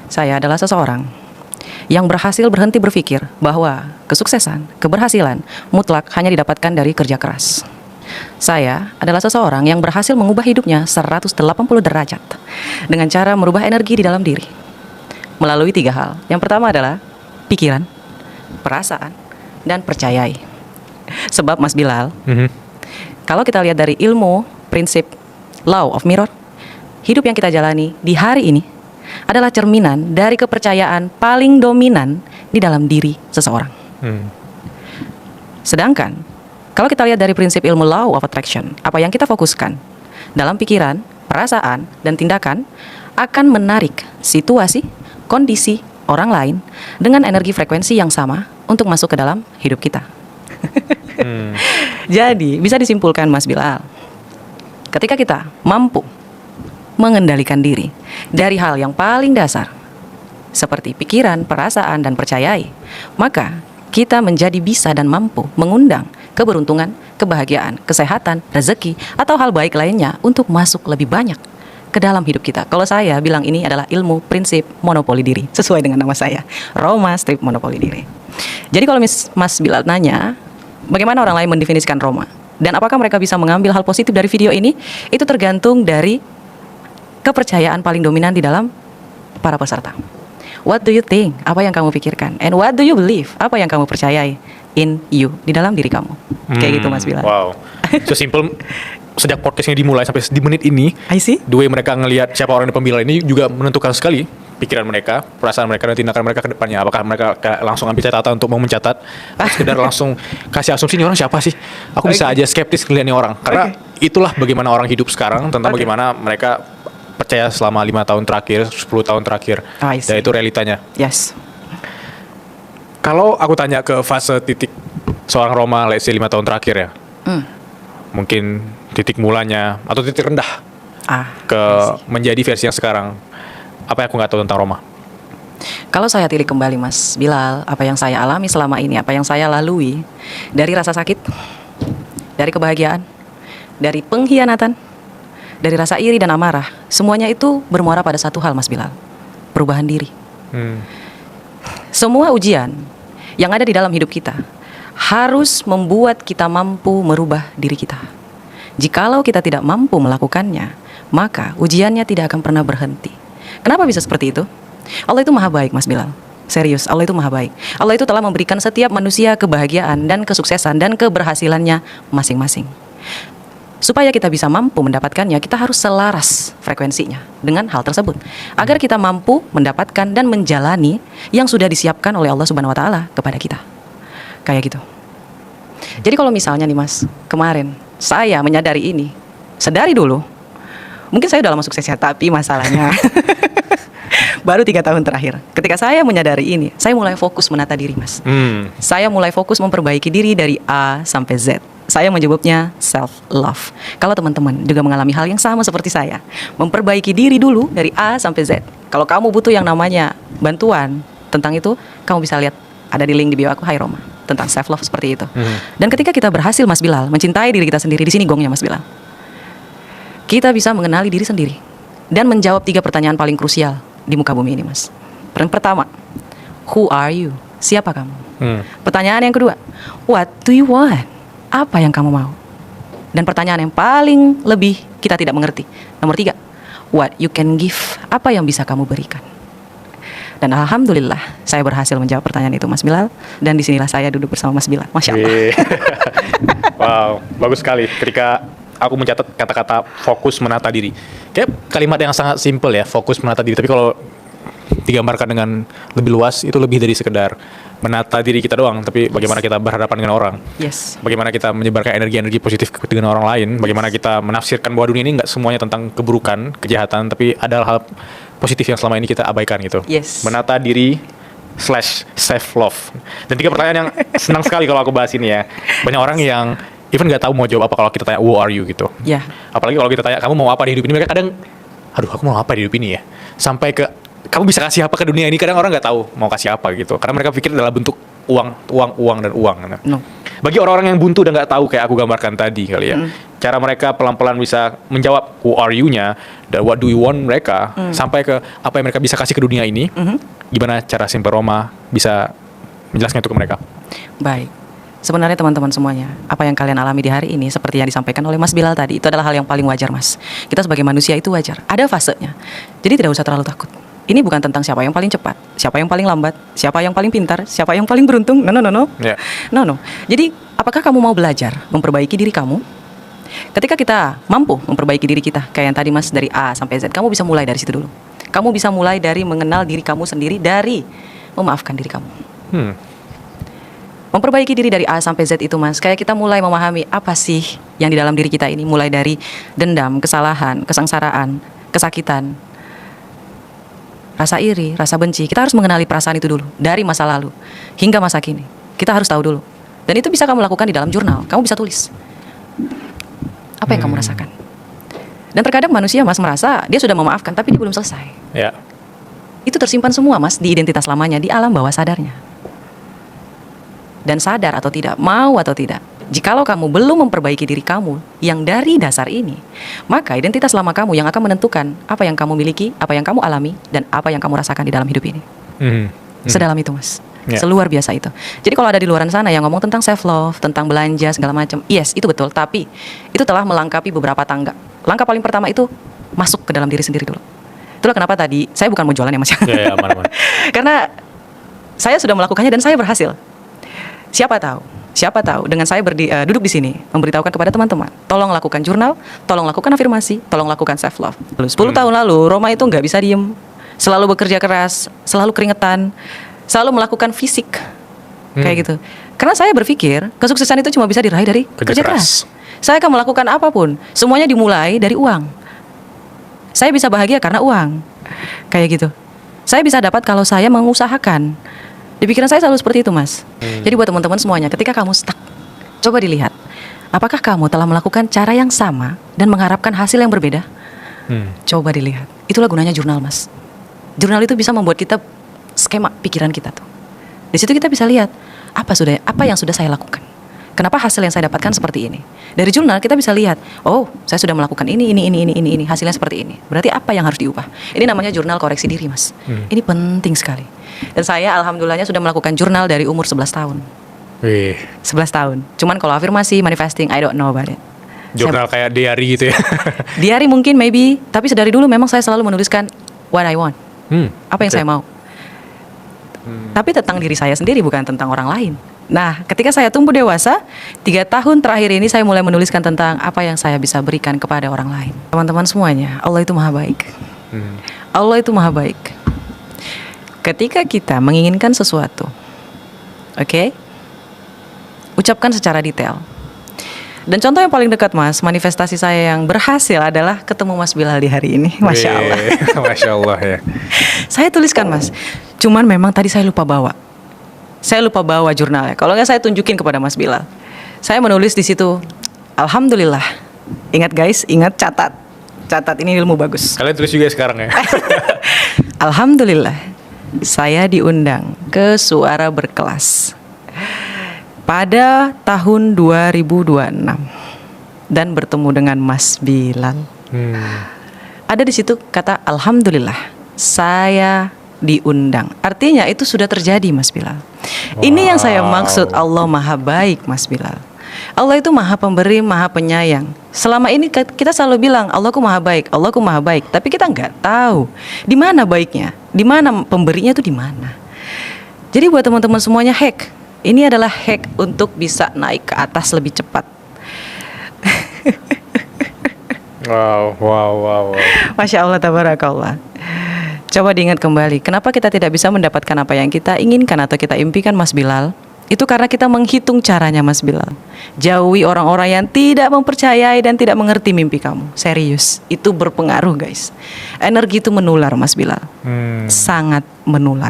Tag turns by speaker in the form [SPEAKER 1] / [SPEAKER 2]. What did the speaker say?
[SPEAKER 1] Saya adalah seseorang yang berhasil berhenti berpikir bahwa kesuksesan, keberhasilan mutlak hanya didapatkan dari kerja keras. Saya adalah seseorang yang berhasil mengubah hidupnya 180 derajat dengan cara merubah energi di dalam diri melalui 3 hal. Yang pertama adalah pikiran, perasaan, dan percayai. Sebab Mas Bilal, kalau kita lihat dari ilmu prinsip law of mirror, hidup yang kita jalani di hari ini adalah cerminan dari kepercayaan paling dominan di dalam diri seseorang. Sedangkan kalau kita lihat dari prinsip ilmu law of attraction, apa yang kita fokuskan dalam pikiran, perasaan, dan tindakan akan menarik situasi, kondisi, orang lain dengan energi frekuensi yang sama untuk masuk ke dalam hidup kita. Jadi bisa disimpulkan Mas Bilal, ketika kita mampu mengendalikan diri dari hal yang paling dasar seperti pikiran, perasaan, dan percayai, maka kita menjadi bisa dan mampu mengundang keberuntungan, kebahagiaan, kesehatan, rezeki, atau hal baik lainnya untuk masuk lebih banyak ke dalam hidup kita. Kalau saya bilang ini adalah ilmu prinsip monopoli diri, sesuai dengan nama saya, Roma Strip Monopoli Diri. Jadi kalau Mas Bilal nanya, bagaimana orang lain mendefinisikan Roma? Dan apakah mereka bisa mengambil hal positif dari video ini? Itu tergantung dari kepercayaan paling dominan di dalam para peserta. What do you think? Apa yang kamu pikirkan? And what do you believe? Apa yang kamu percayai in you, di dalam diri kamu? Kayak gitu Mas Bilal.
[SPEAKER 2] Wow, so simple. Sejak podcastnya dimulai sampai di menit ini,
[SPEAKER 1] I see.
[SPEAKER 2] the way mereka ngelihat siapa orang di pembilang ini juga menentukan sekali pikiran mereka, perasaan mereka, dan tindakan mereka ke depannya. Apakah mereka langsung ambil catatan untuk mau mencatat, atau sekedar langsung kasih asumsi ini orang siapa sih? Aku bisa aja skeptis ngeliat nih orang. Karena itulah bagaimana orang hidup sekarang, tentang bagaimana mereka percaya selama 5 tahun terakhir, 10 tahun terakhir. Dan itu realitanya.
[SPEAKER 1] Yes.
[SPEAKER 2] Kalau aku tanya ke fase titik seorang Roma, let's say 5 tahun terakhir ya, mungkin titik mulanya atau titik rendah ke menjadi versi yang sekarang, apa yang aku nggak tahu tentang Roma?
[SPEAKER 1] Kalau saya tilik kembali Mas Bilal, apa yang saya alami selama ini, apa yang saya lalui, dari rasa sakit, dari kebahagiaan, dari pengkhianatan, dari rasa iri dan amarah, semuanya itu bermuara pada satu hal Mas Bilal, perubahan diri. Semua ujian yang ada di dalam hidup kita harus membuat kita mampu merubah diri kita. Jikalau kita tidak mampu melakukannya, maka ujiannya tidak akan pernah berhenti. Kenapa bisa seperti itu? Allah itu maha baik Mas Bilal. Serius, Allah itu maha baik. Allah itu telah memberikan setiap manusia kebahagiaan dan kesuksesan dan keberhasilannya masing-masing. Supaya kita bisa mampu mendapatkannya, kita harus selaras frekuensinya dengan hal tersebut, agar kita mampu mendapatkan dan menjalani yang sudah disiapkan oleh Allah Subhanahu wa Ta'ala kepada kita. Kayak gitu. Jadi kalau misalnya nih Mas, kemarin saya menyadari ini, sedari dulu, mungkin saya udah lama suksesnya, tapi masalahnya baru 3 tahun terakhir. Ketika saya menyadari ini, saya mulai fokus menata diri Mas. Saya mulai fokus memperbaiki diri dari A sampai Z. Saya menyebutnya self-love. Kalau teman-teman juga mengalami hal yang sama seperti saya, memperbaiki diri dulu dari A sampai Z. Kalau kamu butuh yang namanya bantuan tentang itu, kamu bisa lihat ada di link di bio aku, Hai Roma, tentang self-love seperti itu. Dan ketika kita berhasil Mas Bilal mencintai diri kita sendiri, di sini gongnya Mas Bilal, kita bisa mengenali diri sendiri dan menjawab 3 pertanyaan paling krusial di muka bumi ini Mas. Pertama, who are you? Siapa kamu? Pertanyaan yang kedua, what do you want? Apa yang kamu mau? Dan pertanyaan yang paling lebih kita tidak mengerti, nomor 3, what you can give? Apa yang bisa kamu berikan? Dan alhamdulillah saya berhasil menjawab pertanyaan itu Mas Bilal. Dan disinilah saya duduk bersama Mas Bilal. Masya Allah.
[SPEAKER 2] Wow, bagus sekali ketika aku mencatat kata-kata fokus menata diri. Kayak kalimat yang sangat simpel ya, fokus menata diri. Tapi kalau digambarkan dengan lebih luas, itu lebih dari sekedar menata diri kita doang, tapi bagaimana kita berhadapan dengan orang.
[SPEAKER 1] Yes.
[SPEAKER 2] Bagaimana kita menyebarkan energi-energi positif dengan orang lain. Bagaimana kita menafsirkan bahwa dunia ini nggak semuanya tentang keburukan, kejahatan, tapi ada hal positif yang selama ini kita abaikan gitu.
[SPEAKER 1] Yes.
[SPEAKER 2] Menata diri / self love. Dan 3 pertanyaan yang senang sekali kalau aku bahas ini ya. Banyak orang yang even nggak tahu mau jawab apa kalau kita tanya who are you gitu.
[SPEAKER 1] Ya.
[SPEAKER 2] Apalagi kalau kita tanya kamu mau apa di hidup ini, mereka kadang, aduh aku mau apa di hidup ini ya. Sampai ke kamu bisa kasih apa ke dunia ini, kadang orang nggak tahu mau kasih apa gitu. Karena mereka pikir adalah bentuk uang dan uang.
[SPEAKER 1] No.
[SPEAKER 2] Bagi orang-orang yang buntu dan nggak tahu kayak aku gambarkan tadi kali ya, cara mereka pelan-pelan bisa menjawab who are you-nya dan what do you want mereka sampai ke apa yang mereka bisa kasih ke dunia ini. Gimana cara Simple Roma bisa menjelaskan itu ke mereka?
[SPEAKER 1] Baik. Sebenarnya teman-teman semuanya, apa yang kalian alami di hari ini seperti yang disampaikan oleh Mas Bilal tadi, itu adalah hal yang paling wajar, Mas. Kita sebagai manusia itu wajar. Ada fasenya. Jadi tidak usah terlalu takut. Ini bukan tentang siapa yang paling cepat, siapa yang paling lambat, siapa yang paling pintar, siapa yang paling beruntung. No.
[SPEAKER 2] Yeah.
[SPEAKER 1] No. Jadi, apakah kamu mau belajar memperbaiki diri kamu? Ketika kita mampu memperbaiki diri kita, kayak yang tadi Mas, dari A sampai Z, kamu bisa mulai dari situ dulu. Kamu bisa mulai dari mengenal diri kamu sendiri, dari memaafkan diri kamu. Memperbaiki diri dari A sampai Z itu, Mas, kayak kita mulai memahami apa sih yang di dalam diri kita ini. Mulai dari dendam, kesalahan, kesengsaraan, kesakitan, rasa iri, rasa benci. Kita harus mengenali perasaan itu dulu, dari masa lalu hingga masa kini. Kita harus tahu dulu. Dan itu bisa kamu lakukan di dalam jurnal. Kamu bisa tulis apa yang kamu rasakan. Dan terkadang manusia, Mas, merasa dia sudah memaafkan, tapi dia belum selesai.
[SPEAKER 2] Ya.
[SPEAKER 1] Itu tersimpan semua, Mas, di identitas lamanya, di alam bawah sadarnya. Dan sadar atau tidak, mau atau tidak, jikalau kamu belum memperbaiki diri kamu yang dari dasar ini, maka identitas lama kamu yang akan menentukan apa yang kamu miliki, apa yang kamu alami, dan apa yang kamu rasakan di dalam hidup ini. Sedalam itu, Mas.
[SPEAKER 2] Ya.
[SPEAKER 1] Seluar biasa itu. Jadi kalau ada di luaran sana yang ngomong tentang self love, tentang belanja segala macam, yes, itu betul, tapi itu telah melengkapi beberapa tangga. Langkah paling pertama itu masuk ke dalam diri sendiri dulu. Itulah kenapa tadi saya bukan mau jualan ya, Mas.
[SPEAKER 2] Ya, aman.
[SPEAKER 1] Karena saya sudah melakukannya dan saya berhasil. Siapa tahu dengan saya duduk di sini memberitahukan kepada teman-teman, tolong lakukan jurnal, tolong lakukan afirmasi, tolong lakukan self love. 10 tahun lalu Roma itu nggak bisa diem, selalu bekerja keras, selalu keringetan, selalu melakukan fisik kayak gitu. Karena saya berpikir kesuksesan itu cuma bisa diraih dari kerja keras. Saya akan melakukan apapun, semuanya dimulai dari uang. Saya bisa bahagia karena uang, kayak gitu. Saya bisa dapat kalau saya mengusahakan. Di pikiran saya selalu seperti itu, Mas. Jadi buat teman-teman semuanya, ketika kamu stuck, coba dilihat, apakah kamu telah melakukan cara yang sama dan mengharapkan hasil yang berbeda? Coba dilihat. Itulah gunanya jurnal, Mas. Jurnal itu bisa membuat kita skema pikiran kita tuh. Di situ kita bisa lihat apa yang sudah saya lakukan. Kenapa hasil yang saya dapatkan seperti ini? Dari jurnal kita bisa lihat, oh, saya sudah melakukan ini, hasilnya seperti ini. Berarti apa yang harus diubah? Ini namanya jurnal koreksi diri, Mas. Ini penting sekali. Dan saya alhamdulillahnya sudah melakukan jurnal dari umur 11 tahun. 11 tahun. Cuman kalau afirmasi, manifesting, I don't know about it.
[SPEAKER 2] Jurnal kayak diary gitu ya.
[SPEAKER 1] Diary mungkin, maybe. Tapi sedari dulu memang saya selalu menuliskan what I want. Apa yang saya mau. Tapi tentang diri saya sendiri, bukan tentang orang lain. Nah, ketika saya tumbuh dewasa, 3 tahun terakhir ini saya mulai menuliskan tentang apa yang saya bisa berikan kepada orang lain. Teman-teman semuanya, Allah itu maha baik. Allah itu maha baik. Ketika kita menginginkan sesuatu, oke, ucapkan secara detail. Dan contoh yang paling dekat, Mas, manifestasi saya yang berhasil adalah ketemu Mas Bilal di hari ini. Masya Allah.
[SPEAKER 2] Masya Allah ya.
[SPEAKER 1] Saya tuliskan, Mas. Cuman memang tadi saya lupa bawa. Saya lupa bawa jurnalnya. Kalau nggak saya tunjukin kepada Mas Bilal. Saya menulis di situ, alhamdulillah. Ingat guys, ingat, catat. Catat, ini ilmu bagus.
[SPEAKER 2] Kalian tulis juga sekarang ya.
[SPEAKER 1] Alhamdulillah, saya diundang ke Suara Berkelas pada tahun 2026 dan bertemu dengan Mas Bilal. Ada di situ kata alhamdulillah, saya diundang. Artinya itu sudah terjadi, Mas Bilal. Ini yang saya maksud, Allah maha baik, Mas Bilal. Allah itu maha pemberi, maha penyayang. Selama ini kita selalu bilang Allahku maha baik, Allahku maha baik. Tapi kita nggak tahu di mana baiknya, di mana pemberinya itu di mana. Jadi buat teman-teman semuanya, hack. Ini adalah hack untuk bisa naik ke atas lebih cepat.
[SPEAKER 2] Wow.
[SPEAKER 1] Masya Allah, tabarakallah. Coba diingat kembali, kenapa kita tidak bisa mendapatkan apa yang kita inginkan atau kita impikan, Mas Bilal? Itu karena kita menghitung caranya, Mas Bilal. Jauhi orang-orang yang tidak mempercayai dan tidak mengerti mimpi kamu. Serius, itu berpengaruh, guys. Energi itu menular, Mas Bilal. Sangat menular.